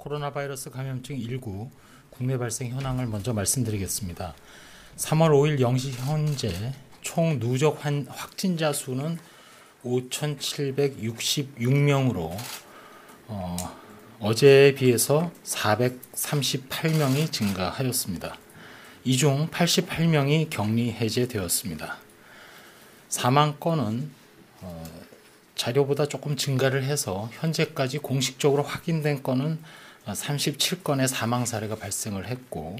코로나 바이러스 감염증 19 국내 발생 현황을 먼저 말씀드리겠습니다. 3월 5일 0시 현재 총 누적 확진자 수는 5,766명으로 어제에 비해서 438명이 증가하였습니다. 이 중 88명이 격리 해제되었습니다. 사망 건은 자료보다 조금 증가를 해서 현재까지 공식적으로 확인된 건은 37건의 사망 사례가 발생을 했고,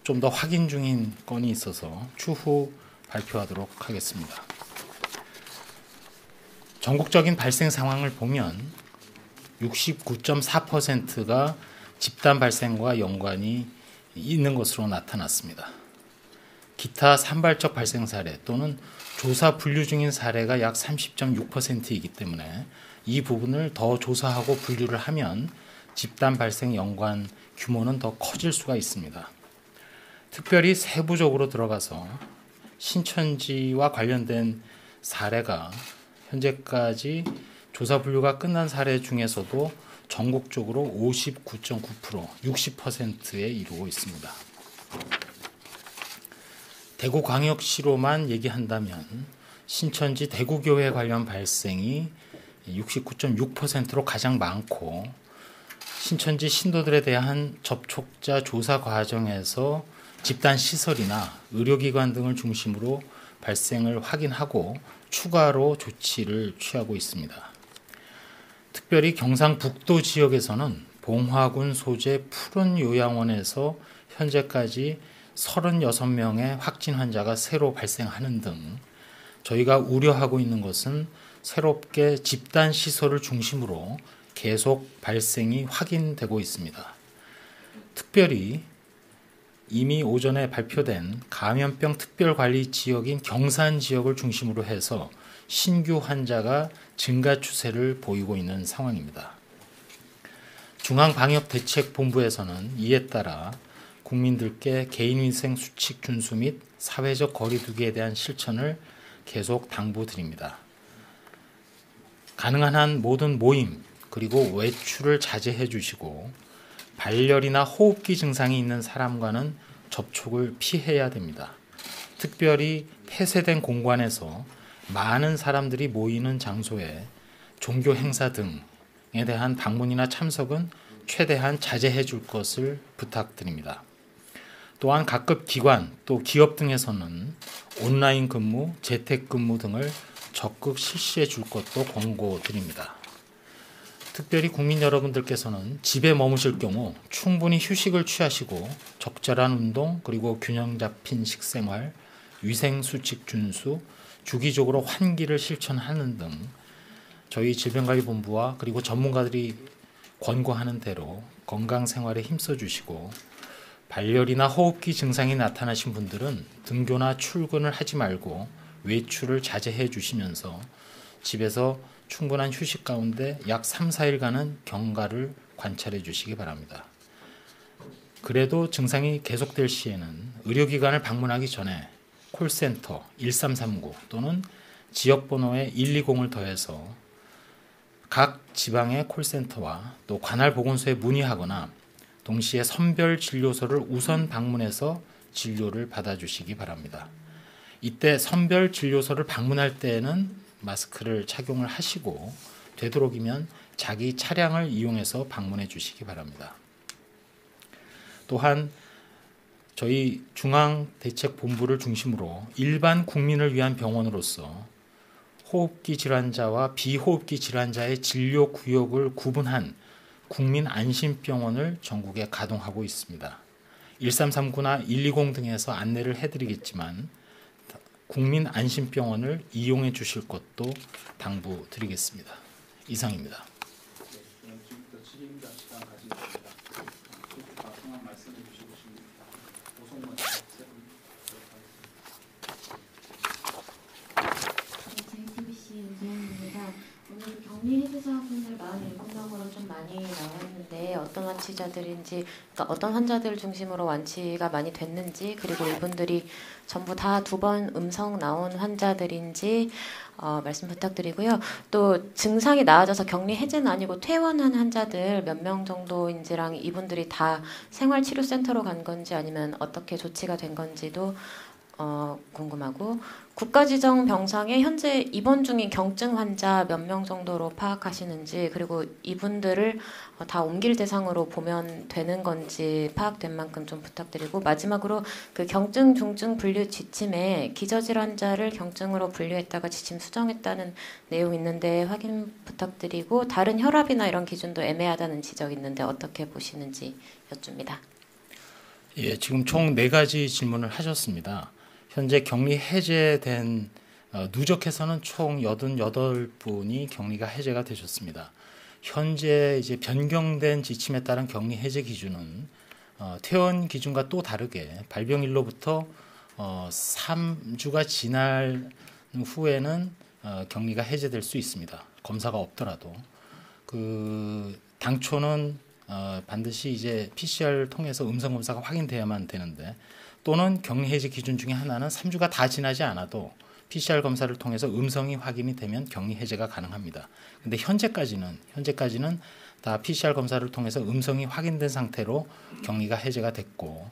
좀 더 확인 중인 건이 있어서 추후 발표하도록 하겠습니다. 전국적인 발생 상황을 보면 69.4%가 집단 발생과 연관이 있는 것으로 나타났습니다. 기타 산발적 발생 사례 또는 조사 분류 중인 사례가 약 30.6%이기 때문에 이 부분을 더 조사하고 분류를 하면 집단 발생 연관 규모는 더 커질 수가 있습니다. 특별히 세부적으로 들어가서 신천지와 관련된 사례가 현재까지 조사 분류가 끝난 사례 중에서도 전국적으로 59.9%, 60%에 이르고 있습니다. 대구광역시로만 얘기한다면 신천지 대구교회 관련 발생이 69.6%로 가장 많고, 신천지 신도들에 대한 접촉자 조사 과정에서 집단 시설이나 의료기관 등을 중심으로 발생을 확인하고 추가로 조치를 취하고 있습니다. 특별히 경상북도 지역에서는 봉화군 소재 푸른요양원에서 현재까지 36명의 확진 환자가 새로 발생하는 등 저희가 우려하고 있는 것은 새롭게 집단 시설을 중심으로 계속 발생이 확인되고 있습니다. 특별히 이미 오전에 발표된 감염병 특별관리 지역인 경산 지역을 중심으로 해서 신규 환자가 증가 추세를 보이고 있는 상황입니다. 중앙방역대책본부에서는 이에 따라 국민들께 개인위생 수칙 준수 및 사회적 거리 두기에 대한 실천을 계속 당부드립니다. 가능한 한 모든 모임 그리고 외출을 자제해 주시고, 발열이나 호흡기 증상이 있는 사람과는 접촉을 피해야 됩니다. 특별히 폐쇄된 공간에서 많은 사람들이 모이는 장소에 종교 행사 등에 대한 방문이나 참석은 최대한 자제해 줄 것을 부탁드립니다. 또한 각급 기관 또 기업 등에서는 온라인 근무, 재택근무 등을 적극 실시해 줄 것도 권고드립니다. 특별히 국민 여러분들께서는 집에 머무실 경우 충분히 휴식을 취하시고 적절한 운동 그리고 균형 잡힌 식생활, 위생수칙 준수, 주기적으로 환기를 실천하는 등 저희 질병관리본부와 그리고 전문가들이 권고하는 대로 건강생활에 힘써 주시고, 발열이나 호흡기 증상이 나타나신 분들은 등교나 출근을 하지 말고 외출을 자제해 주시면서 집에서 충분한 휴식 가운데 약 3, 4일간은 경과를 관찰해 주시기 바랍니다. 그래도 증상이 계속될 시에는 의료기관을 방문하기 전에 콜센터 1339 또는 지역번호에 120을 더해서 각 지방의 콜센터와 또 관할 보건소에 문의하거나 동시에 선별 진료소를 우선 방문해서 진료를 받아주시기 바랍니다. 이때 선별 진료소를 방문할 때에는 마스크를 착용을 하시고, 되도록이면 자기 차량을 이용해서 방문해 주시기 바랍니다. 또한 저희 중앙대책본부를 중심으로 일반 국민을 위한 병원으로서 호흡기 질환자와 비호흡기 질환자의 진료 구역을 구분한 국민안심병원을 전국에 가동하고 있습니다. 1339나 120 등에서 안내를 해드리겠지만 국민안심병원을 이용해 주실 것도 당부드리겠습니다. 이상입니다. 지금부터 질의응답 시간 가지겠습니다. 상황 말씀해 주시고 계십니다. 오성문 JTBC 윤소영입니다. 오늘 격리 해제자분들 47명으로 좀 많이 나왔는데 어떤 완치자들인지, 그러니까 어떤 환자들 중심으로 완치가 많이 됐는지, 그리고 이분들이 전부 다 2번 음성 나온 환자들인지 말씀 부탁드리고요. 또 증상이 나아져서 격리 해제는 아니고 퇴원한 환자들 몇 명 정도인지랑 이분들이 다 생활치료센터로 간 건지 아니면 어떻게 조치가 된 건지도 궁금하고, 국가지정 병상에 현재 입원 중인 경증 환자 몇 명 정도로 파악하시는지, 그리고 이분들을 다 옮길 대상으로 보면 되는 건지 파악된 만큼 좀 부탁드리고, 마지막으로 그 경증, 중증 분류 지침에 기저질환자를 경증으로 분류했다가 지침 수정했다는 내용 있는데 확인 부탁드리고, 다른 혈압이나 이런 기준도 애매하다는 지적이 있는데 어떻게 보시는지 여쭙니다. 예, 지금 총 4가지 질문을 하셨습니다. 현재 격리 해제된 누적해서는 총 88분이 격리가 해제가 되셨습니다. 현재 이제 변경된 지침에 따른 격리 해제 기준은 퇴원 기준과 또 다르게 발병일로부터 3주가 지날 후에는 격리가 해제될 수 있습니다. 검사가 없더라도. 당초는 반드시 이제 PCR 통해서 음성 검사가 확인돼야만 되는데, 또는 격리 해제 기준 중에 하나는 3주가 다 지나지 않아도 PCR 검사를 통해서 음성이 확인이 되면 격리 해제가 가능합니다. 근데 현재까지는 다 PCR 검사를 통해서 음성이 확인된 상태로 격리가 해제가 됐고,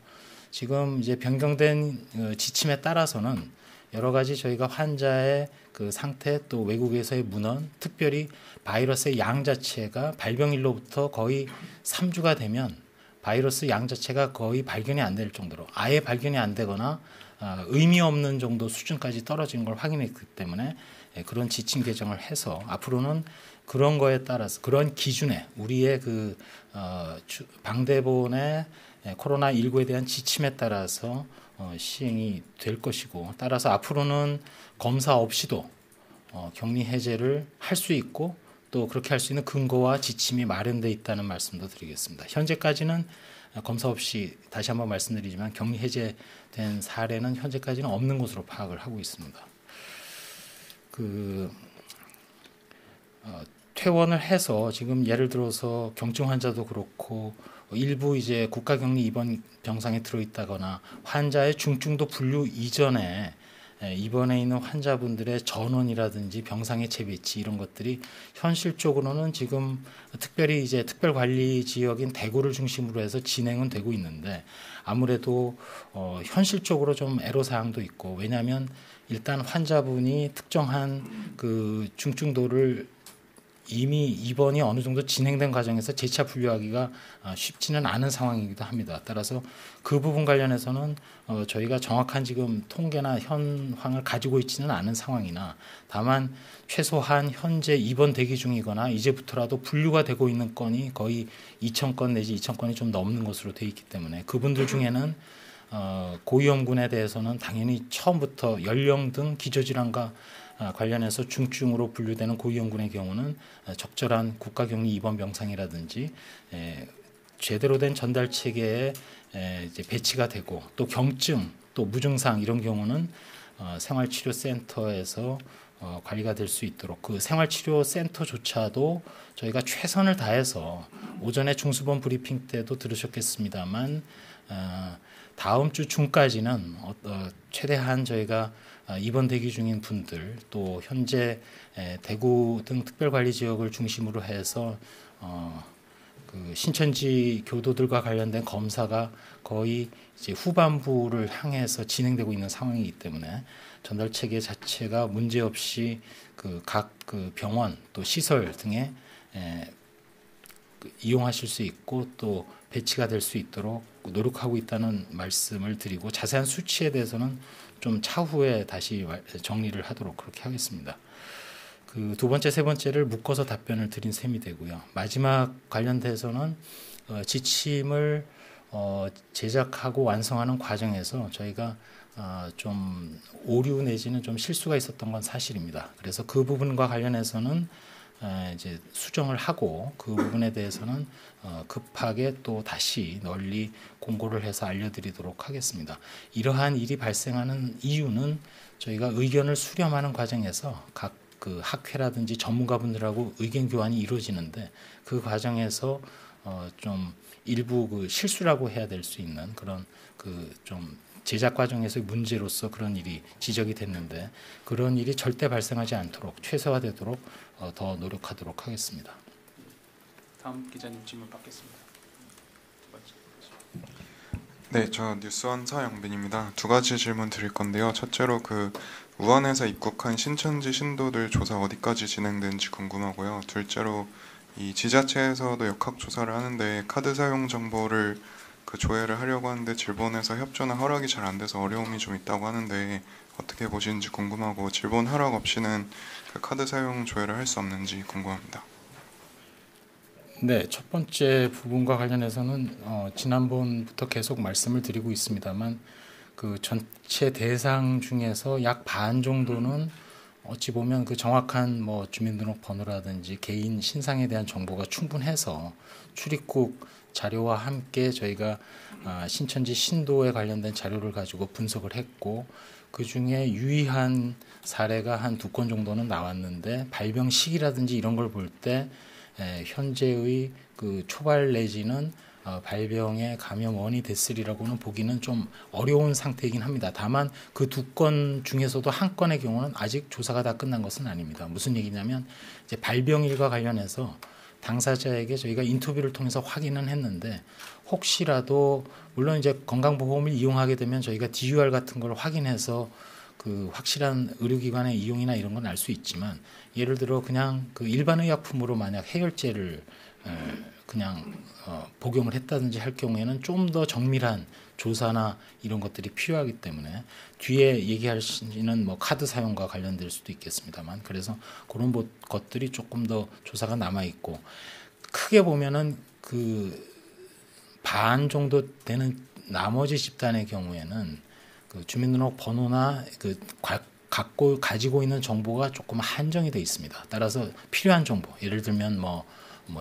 지금 이제 변경된 지침에 따라서는 여러 가지 저희가 환자의 그 상태, 또 외국에서의 문헌, 특별히 바이러스의 양 자체가 발병일로부터 거의 3주가 되면 바이러스 양 자체가 거의 발견이 안 될 정도로, 아예 발견이 안 되거나 의미 없는 정도 수준까지 떨어지는 걸 확인했기 때문에 그런 지침 개정을 해서 앞으로는 그런 거에 따라서, 그런 기준에, 우리의 그 방대본의 코로나19에 대한 지침에 따라서 시행이 될 것이고, 따라서 앞으로는 검사 없이도 격리 해제를 할 수 있고, 또 그렇게 할 수 있는 근거와 지침이 마련되어 있다는 말씀도 드리겠습니다. 현재까지는 검사 없이, 다시 한번 말씀드리지만, 격리 해제된 사례는 현재까지는 없는 것으로 파악을 하고 있습니다. 퇴원을 해서 지금 예를 들어서 경증 환자도 그렇고 일부 이제 국가격리 입원 병상에 들어있다거나 환자의 중증도 분류 이전에 입원해 있는 환자분들의 전원이라든지 병상의 재배치, 이런 것들이 현실적으로는 지금 특별히 이제 특별관리 지역인 대구를 중심으로 해서 진행은 되고 있는데, 아무래도 현실적으로 좀 애로사항도 있고, 왜냐하면 일단 환자분이 특정한 그 중증도를 이미 입원이 어느 정도 진행된 과정에서 재차 분류하기가 쉽지는 않은 상황이기도 합니다. 따라서 그 부분 관련해서는 저희가 정확한 지금 통계나 현황을 가지고 있지는 않은 상황이나, 다만 최소한 현재 입원 대기 중이거나 이제부터라도 분류가 되고 있는 건이 거의 2,000건 내지 2,000건이 좀 넘는 것으로 되어 있기 때문에, 그분들 중에는 고위험군에 대해서는 당연히 처음부터 연령 등 기저질환과 관련해서 중증으로 분류되는 고위험군의 경우는 적절한 국가격리 입원 병상이라든지 제대로 된 전달 체계에 이제 배치가 되고, 또 경증, 또 무증상 이런 경우는 생활치료센터에서 관리가 될 수 있도록, 그 생활치료센터조차도 저희가 최선을 다해서, 오전에 중수본 브리핑 때도 들으셨겠습니다만 다음 주 중까지는 최대한 저희가 입원 대기 중인 분들, 또 현재 대구 등 특별관리 지역을 중심으로 해서 그 신천지 교도들과 관련된 검사가 거의 이제 후반부를 향해서 진행되고 있는 상황이기 때문에 전달 체계 자체가 문제없이 각 병원 또 시설 등에 이용하실 수 있고, 또 배치가 될 수 있도록 노력하고 있다는 말씀을 드리고, 자세한 수치에 대해서는 좀 차후에 다시 정리를 하도록 그렇게 하겠습니다. 그 두 번째, 세 번째를 묶어서 답변을 드린 셈이 되고요. 마지막 관련돼서는 지침을 제작하고 완성하는 과정에서 저희가 좀 오류 내지는 좀 실수가 있었던 건 사실입니다. 그래서 그 부분과 관련해서는 이제 수정을 하고, 그 부분에 대해서는 급하게 또 다시 널리 공고를 해서 알려드리도록 하겠습니다. 이러한 일이 발생하는 이유는 저희가 의견을 수렴하는 과정에서 각 그 학회라든지 전문가분들하고 의견 교환이 이루어지는데, 그 과정에서 좀 일부 그 실수라고 해야 될 수 있는 그런 그 좀 제작 과정에서의 문제로서 그런 일이 지적이 됐는데 그런 일이 절대 발생하지 않도록 최소화되도록 더 노력하도록 하겠습니다. 다음 기자님 질문 받겠습니다. 두 번째. 네, 저 뉴스원 서영빈입니다. 두 가지 질문 드릴 건데요. 첫째로 그 우한에서 입국한 신천지 신도들 조사 어디까지 진행되는지 궁금하고요. 둘째로 이 지자체에서도 역학 조사를 하는데 카드 사용 정보를 그 조회를 하려고 하는데 질본에서 협조나 허락이 잘 안 돼서 어려움이 좀 있다고 하는데 어떻게 보시는지 궁금하고 질본 허락 없이는 그 카드 사용 조회를 할 수 없는지 궁금합니다. 네, 첫 번째 부분과 관련해서는 지난번부터 계속 말씀을 드리고 있습니다만 그 전체 대상 중에서 약 반 정도는 어찌 보면 그 정확한 뭐 주민등록번호라든지 개인 신상에 대한 정보가 충분해서 출입국 자료와 함께 저희가 신천지 신도에 관련된 자료를 가지고 분석을 했고 그 중에 유의한 사례가 한 2건 정도는 나왔는데 발병 시기라든지 이런 걸 볼 때 현재의 그 초발 내지는 발병의 감염원이 됐으리라고는 보기는 좀 어려운 상태이긴 합니다. 다만 그 2건 중에서도 한 건의 경우는 아직 조사가 다 끝난 것은 아닙니다. 무슨 얘기냐면 이제 발병일과 관련해서 당사자에게 저희가 인터뷰를 통해서 확인은 했는데 혹시라도 물론 이제 건강보험을 이용하게 되면 저희가 DUR 같은 걸 확인해서 그 확실한 의료기관의 이용이나 이런 건 알 수 있지만 예를 들어 그냥 그 일반 의약품으로 만약 해열제를 그냥 복용을 했다든지 할 경우에는 좀 더 정밀한 조사나 이런 것들이 필요하기 때문에 뒤에 얘기할 수는 뭐 카드 사용과 관련될 수도 있겠습니다만 그래서 그런 것들이 조금 더 조사가 남아 있고 크게 보면은 그 반 정도 되는 나머지 집단의 경우에는 그 주민등록 번호나 그 가지고 있는 정보가 조금 한정이 돼 있습니다. 따라서 필요한 정보, 예를 들면 뭐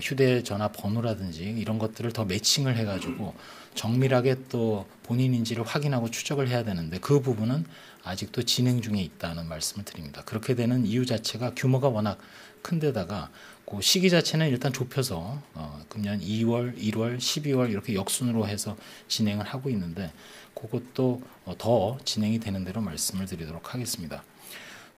휴대전화 번호라든지 이런 것들을 더 매칭을 해가지고 정밀하게 또 본인 인지를 확인하고 추적을 해야 되는데 그 부분은 아직도 진행 중에 있다는 말씀을 드립니다. 그렇게 되는 이유 자체가 규모가 워낙 큰데다가 그 시기 자체는 일단 좁혀서 금년 2월, 1월, 12월 이렇게 역순으로 해서 진행을 하고 있는데 그것도 더 진행이 되는 대로 말씀을 드리도록 하겠습니다.